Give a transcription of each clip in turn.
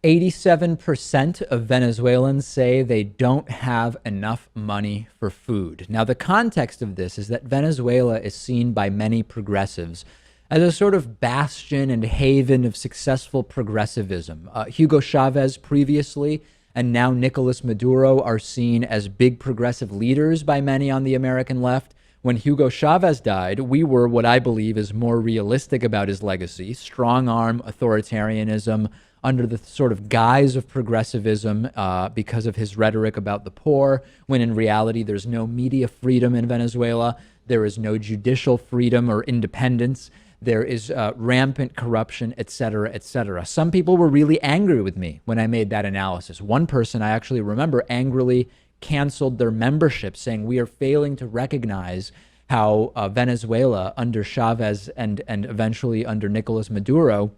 87% of Venezuelans say they don't have enough money for food. Now, the context of this is that Venezuela is seen by many progressives as a sort of bastion and haven of successful progressivism. Hugo Chavez previously and now Nicolas Maduro are seen as big progressive leaders by many on the American left. When Hugo Chavez died, we were what I believe is more realistic about his legacy: strong-arm authoritarianism under the sort of guise of progressivism because of his rhetoric about the poor, when in reality there's no media freedom in Venezuela, there is no judicial freedom or independence, there is rampant corruption, et cetera, et cetera. Some people were really angry with me when I made that analysis. One person I actually remember angrily canceled their membership, saying we are failing to recognize how Venezuela under Chavez and eventually under Nicolas Maduro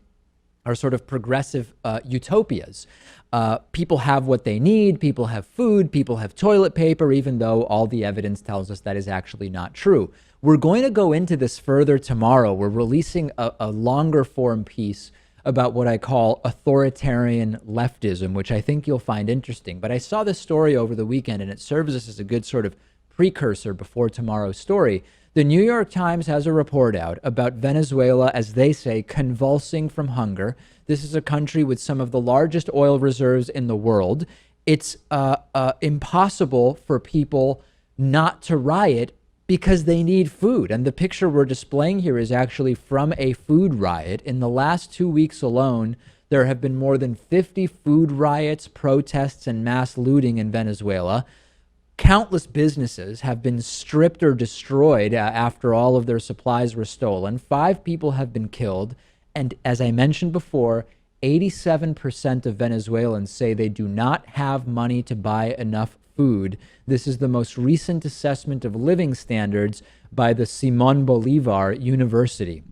are sort of progressive utopias. People have what they need, people have food, people have toilet paper, even though all the evidence tells us that is actually not true. We're going to go into this further tomorrow. We're releasing a longer form piece about what I call authoritarian leftism, which I think you'll find interesting. But I saw this story over the weekend, and it serves us as a good sort of precursor before tomorrow's story. The New York Times has a report out about Venezuela, as they say, convulsing from hunger. This is a country with some of the largest oil reserves in the world. It's impossible for people not to riot because they need food. And the picture we're displaying here is actually from a food riot. In the last 2 weeks alone, there have been more than 50 food riots, protests, and mass looting in Venezuela. Countless businesses have been stripped or destroyed after all of their supplies were stolen. 5 people have been killed. And as I mentioned before, 87% of Venezuelans say they do not have money to buy enough food. This is the most recent assessment of living standards by the Simón Bolívar University.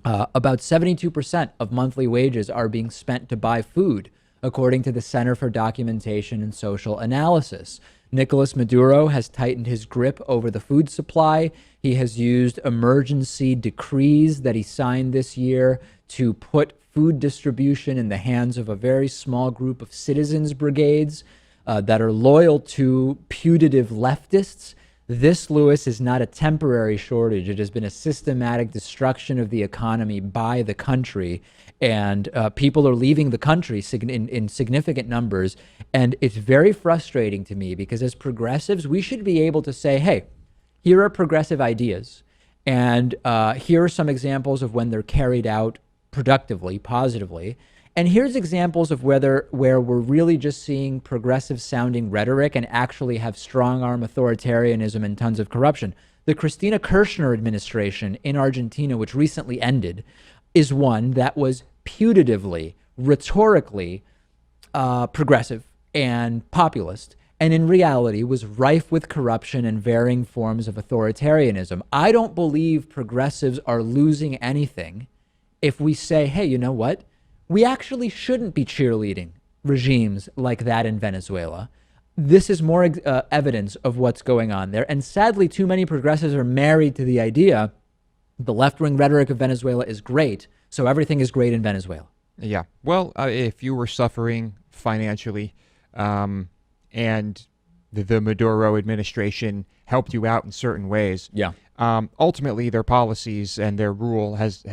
About 72% of monthly wages are being spent to buy food, according to the Center for Documentation and Social Analysis. Nicolas Maduro has tightened his grip over the food supply. He has used emergency decrees that he signed this year to put food distribution in the hands of a very small group of citizens brigades that are loyal to putative leftists. This, Lewis, is not a temporary shortage. It has been a systematic destruction of the economy by the country, and people are leaving the country in significant numbers. And it's very frustrating to me because as progressives, we should be able to say, hey, here are progressive ideas, and here are some examples of when they're carried out productively, positively. And here's examples of where we're really just seeing progressive sounding rhetoric and actually have strong arm authoritarianism and tons of corruption. The Cristina Kirchner administration in Argentina, which recently ended, is one that was putatively, rhetorically progressive and populist, and in reality was rife with corruption and varying forms of authoritarianism. I don't believe progressives are losing anything if we say, hey, you know what? We actually shouldn't be cheerleading regimes like that in Venezuela. This is more evidence of what's going on there. And sadly, too many progressives are married to the idea the left-wing rhetoric of Venezuela is great, so everything is great in Venezuela. Yeah. Well, if you were suffering financially and the Maduro administration helped you out in certain ways, yeah. Ultimately, their policies and their rule has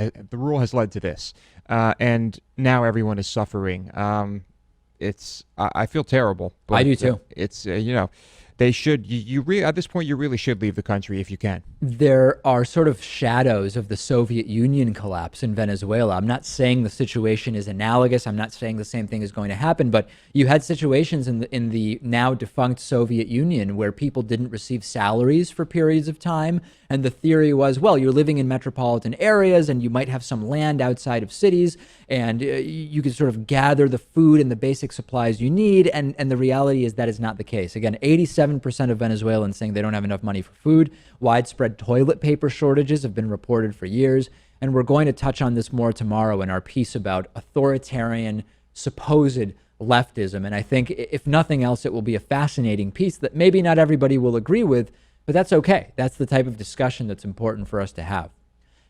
led to this. And now everyone is suffering. I feel terrible. But I do too. It's they should. At this point, you really should leave the country if you can. There are sort of shadows of the Soviet Union collapse in Venezuela. I'm not saying the situation is analogous. I'm not saying the same thing is going to happen. But you had situations in the now defunct Soviet Union where people didn't receive salaries for periods of time. And the theory was, well, you're living in metropolitan areas and you might have some land outside of cities and you can sort of gather the food and the basic supplies you need. And the reality is that is not the case. Again, 87% of Venezuelans saying they don't have enough money for food. Widespread toilet paper shortages have been reported for years. And we're going to touch on this more tomorrow in our piece about authoritarian supposed leftism. And I think if nothing else, it will be a fascinating piece that maybe not everybody will agree with, but that's okay. That's the type of discussion that's important for us to have.